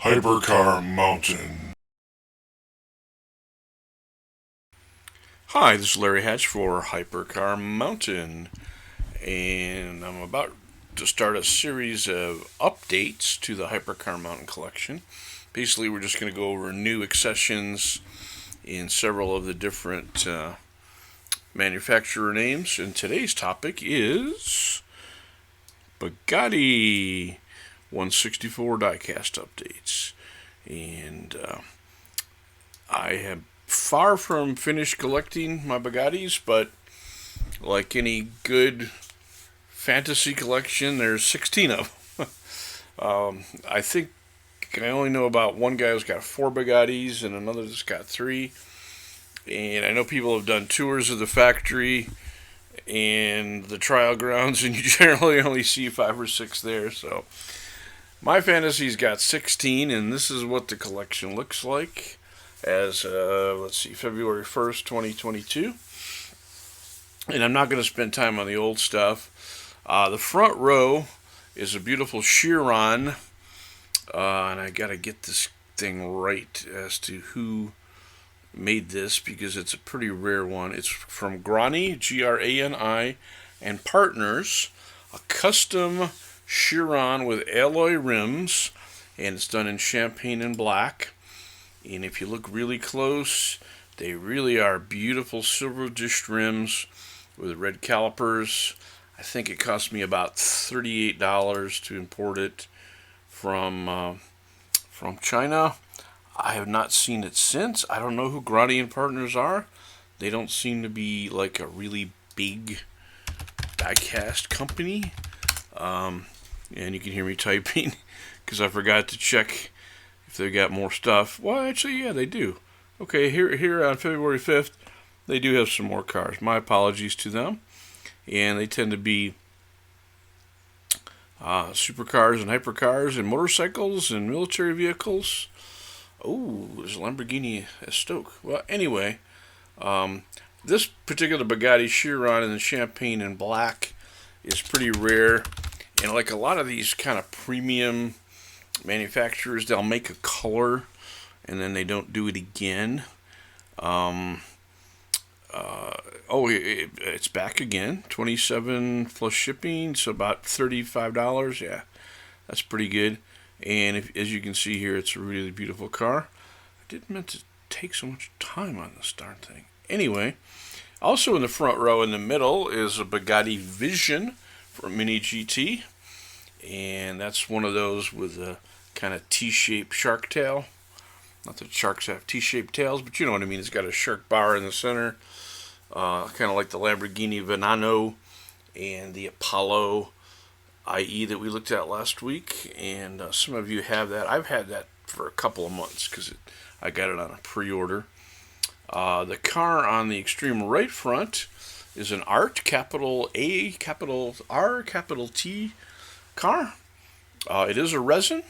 Hypercar Mountain. Hi, this is Larry Hatch for Hypercar Mountain, and I'm about to start a series of updates to the Hypercar Mountain collection. Basically, we're just going to go over new accessions in several of the different manufacturer names, and today's topic is Bugatti 164 diecast updates. And I have far from finished collecting my Bugattis, but like any good fantasy collection, there's 16 of them. I think I only know about one guy who's got 4 Bugattis and another that's got 3. And I know people have done tours of the factory and the trial grounds, and you generally only see 5 or 6 there. So my fantasy's got 16, and this is what the collection looks like as, February 1st, 2022. And I'm not going to spend time on the old stuff. The front row is a beautiful Chiron, and I got to get this thing right as to who made this because it's a pretty rare one. It's from Grani, Grani, and Partners, a custom Chiron with alloy rims, and it's done in champagne and black. And if you look really close, they really are beautiful silver dished rims with red calipers. I think it cost me about $38 to import it from China. I have not seen it since. I don't know who Grani and Partners are. They don't seem to be like a really big diecast company. And you can hear me typing because I forgot to check if they got more stuff. Well, actually, yeah, they do. Okay, here on February 5th, they do have some more cars. My apologies to them. And they tend to be supercars and hypercars and motorcycles and military vehicles. Oh, there's a Lamborghini Stoke. Well, anyway, this particular Bugatti Chiron in the champagne and black is pretty rare. And like a lot of these kind of premium manufacturers, they'll make a color and then they don't do it again. It's back again. 27 plus shipping, so about $35. Yeah, that's pretty good. And as you can see here, it's a really beautiful car. I didn't meant to take so much time on this darn thing. Anyway, also in the front row in the middle is a Bugatti Vision for Mini GT. And that's one of those with a kind of T-shaped shark tail. Not that sharks have T-shaped tails, but you know what I mean. It's got a shark bar in the center. Kind of like the Lamborghini Venano and the Apollo IE that we looked at last week, and some of you have that. I've had that for a couple of months because I got it on a pre-order. The car on the extreme right front is an Art, capital A, capital R, capital T car. It is a resin,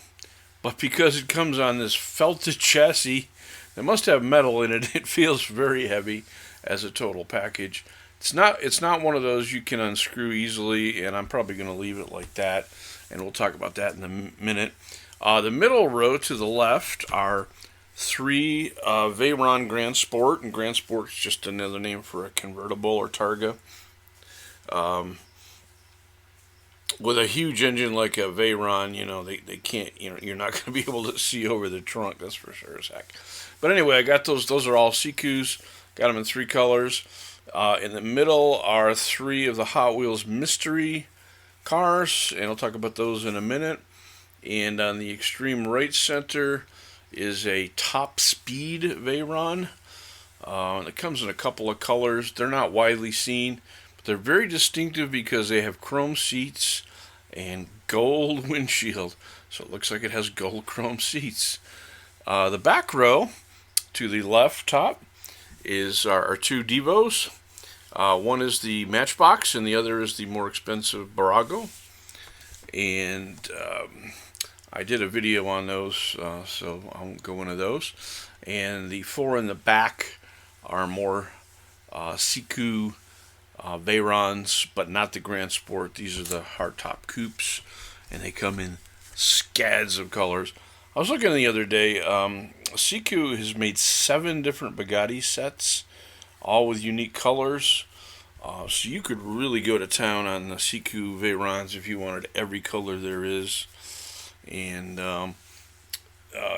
but because it comes on this felted chassis that must have metal in it, it feels very heavy as a total package. It's not one of those you can unscrew easily, and I'm probably going to leave it like that, and we'll talk about that in a minute. The middle row to the left are 3 Veyron Grand Sport, and Grand Sport's just another name for a convertible or Targa. With a huge engine like a Veyron, they can't, you're not going to be able to see over the trunk, that's for sure as heck. But anyway, I got those. Those are all Sikus. Got them in 3 colors. In the middle are 3 of the Hot Wheels mystery cars, and I'll talk about those in a minute. And on the extreme right center is a Top Speed Veyron. It comes in a couple of colors. They're not widely seen, but they're very distinctive because they have chrome seats and gold windshield. So it looks like it has gold chrome seats. The back row to the left top is our 2 Devos. One is the Matchbox, and the other is the more expensive Barago. And I did a video on those, so I won't go into those. And the 4 in the back are more Siku Veyrons, but not the Grand Sport. These are the hardtop coupes, and they come in scads of colors. I was looking the other day. Siku has made 7 different Bugatti sets, all with unique colors. So you could really go to town on the Siku Veyrons if you wanted every color there is. And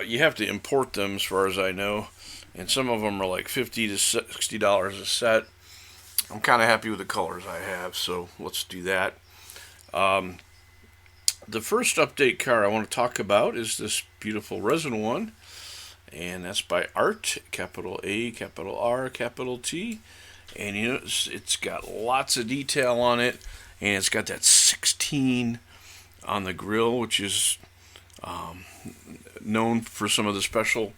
you have to import them, as far as I know. And some of them are like $50 to $60 a set. I'm kind of happy with the colors I have, so let's do that. The first update car I want to talk about is this beautiful resin one, and that's by Art, capital A, capital R, capital T. And you know, it's got lots of detail on it, and it's got that 16 on the grill, which is known for some of the special.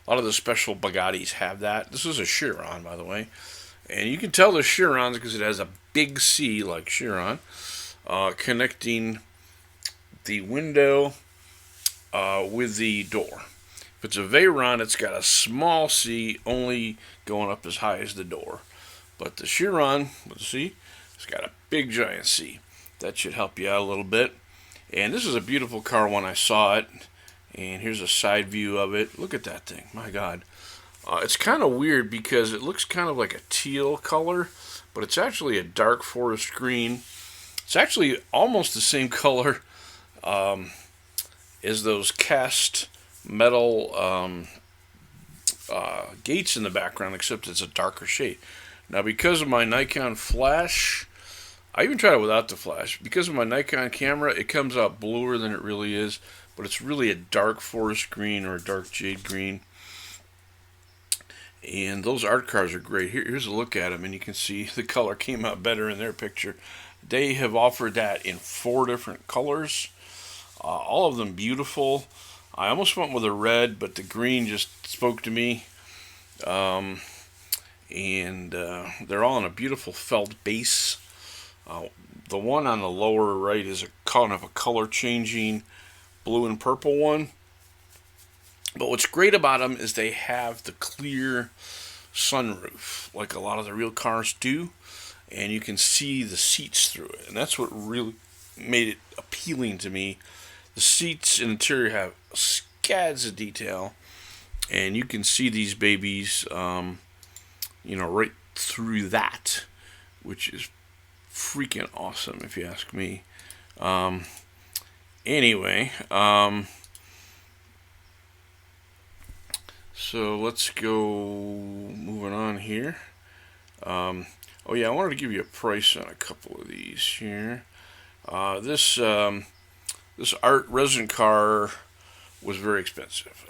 A lot of the special Bugattis have that. This is a Chiron, by the way, and you can tell the Chirons because it has a big C like Chiron, connecting the window with the door. If it's a Veyron, it's got a small C only going up as high as the door. But the Chiron, let's see, it's got a big giant C. That should help you out a little bit. And this is a beautiful car when I saw it. And here's a side view of it. Look at that thing. My God. It's kind of weird because it looks kind of like a teal color, but it's actually a dark forest green. It's actually almost the same color as those cast metal gates in the background, except it's a darker shade. Now, because of my Nikon flash, I even tried it without the flash. Because of my Nikon camera, it comes out bluer than it really is, but it's really a dark forest green or a dark jade green. And those art cars are great. Here's a look at them, and you can see the color came out better in their picture. They have offered that in 4 different colors, all of them beautiful. I almost went with a red, but the green just spoke to me. And they're all on a beautiful felt base. The one on the lower right is a kind of a color changing blue and purple one. But what's great about them is they have the clear sunroof, like a lot of the real cars do, and you can see the seats through it. And that's what really made it appealing to me. The seats and interior have scads of detail, and you can see these babies, right through that, which is freaking awesome, if you ask me. Anyway, so let's go moving on here. I wanted to give you a price on a couple of these here. This art resin car was very expensive.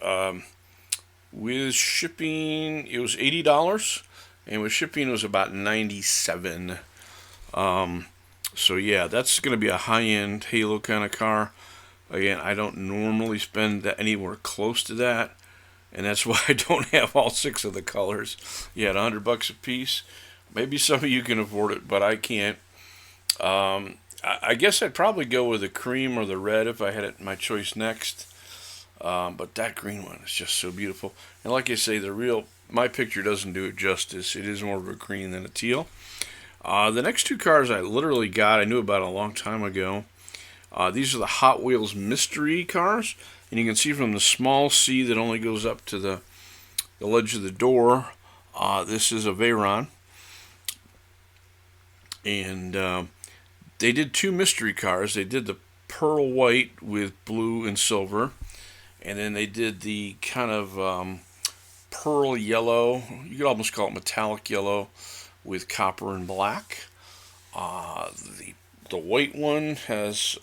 With shipping, it was $80, and with shipping, it was about $97. So yeah, that's going to be a high-end Halo kind of car. Again, I don't normally spend anywhere close to that, and that's why I don't have all 6 of the colors. Yeah, at $100 a piece. Maybe some of you can afford it, but I can't. I guess I'd probably go with the cream or the red if I had it my choice next. But that green one is just so beautiful. And like I say, my picture doesn't do it justice. It is more of a green than a teal. The next 2 cars I literally got, I knew about a long time ago. These are the Hot Wheels mystery cars. And you can see from the small C that only goes up to the ledge of the door, this is a Veyron. And they did 2 mystery cars. They did the pearl white with blue and silver. And then they did the kind of pearl yellow. You could almost call it metallic yellow with copper and black. The white one has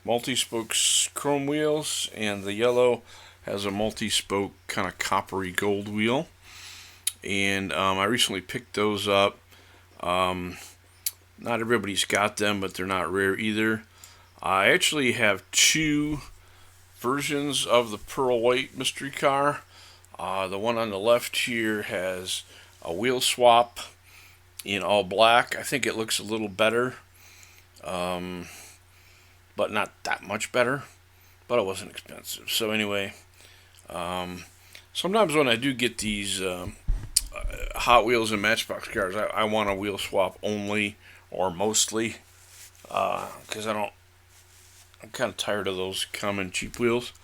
multi-spoke chrome wheels, and the yellow has a multi-spoke kind of coppery gold wheel. And I recently picked those up. Not everybody's got them, but they're not rare either. I actually have 2 versions of the pearl white mystery car. The one on the left here has a wheel swap in all black. I think it looks a little better, but not that much better. But it wasn't expensive. So anyway, sometimes when I do get these Hot Wheels and Matchbox cars, I want a wheel swap only or mostly, because I'm kind of tired of those common cheap wheels.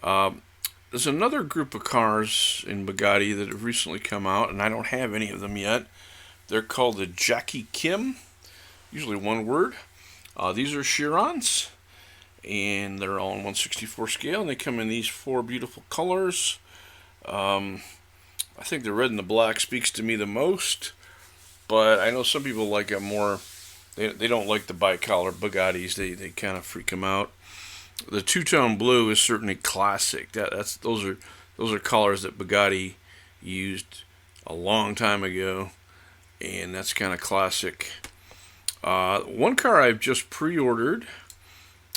There's another group of cars in Bugatti that have recently come out, and I don't have any of them yet. They're called the Jackie Kim, usually one word. These are Chirons, and they're all in 1/64 scale, and they come in these four beautiful colors. I think the red and the black speaks to me the most, but I know some people like it more. They don't like the bicolor Bugattis. They kind of freak them out. The two-tone blue is certainly classic. Those are colors that Bugatti used a long time ago, and that's kind of classic. One car I've just pre-ordered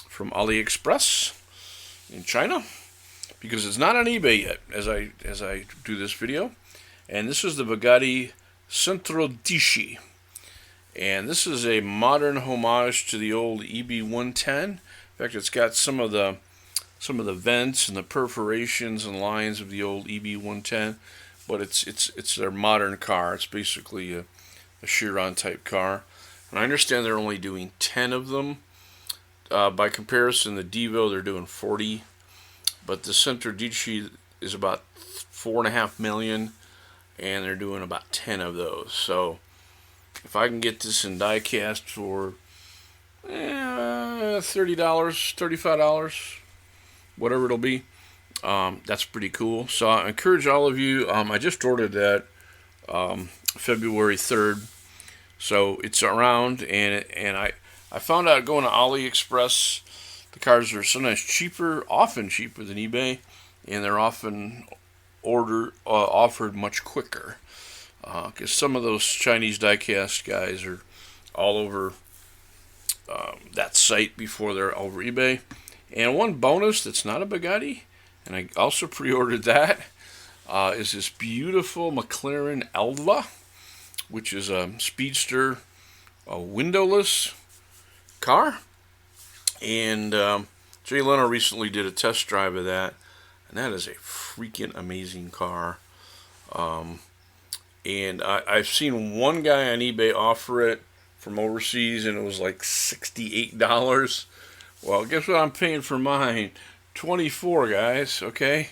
from AliExpress in China, because it's not on eBay yet as I do this video, and this is the Bugatti Centro Dieci, and this is a modern homage to the old EB110. In fact, it's got some of the vents and the perforations and lines of the old EB110, but it's their modern car. It's basically a Chiron type car, and I understand they're only doing 10 of them. By comparison, the Devo, they're doing 40, but the Centro Dieci is about 4.5 million, and they're doing about 10 of those. So if I can get this in diecast for $30, $35, whatever it'll be, that's pretty cool. So I encourage all of you. I just ordered that February 3rd, so it's around, and I found out going to AliExpress, the cars are sometimes cheaper, often cheaper than eBay, and they're often offered much quicker, because some of those Chinese diecast guys are all over that site before they're over eBay. And one bonus that's not a Bugatti, and I also pre-ordered that, is this beautiful McLaren Elva, which is a speedster, a windowless car. And Jay Leno recently did a test drive of that, and that is a freaking amazing car. And I've seen one guy on eBay offer it from overseas, and it was like $68. Well, guess what I'm paying for mine? $24, guys. Okay,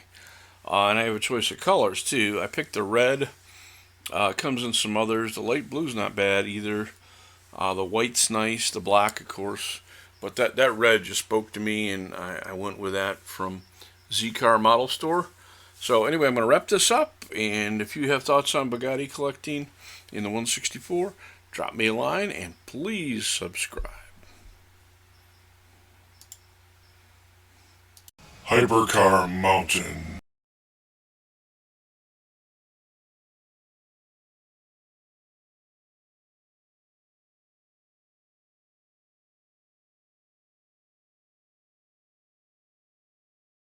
and I have a choice of colors too. I picked the red. It comes in some others. The light blue's not bad either. The white's nice. The black, of course. But that red just spoke to me, and I went with that from Z-Car Model Store. So anyway, I'm going to wrap this up, and if you have thoughts on Bugatti collecting in the 1/64, drop me a line, and please subscribe. Hypercar Mountain.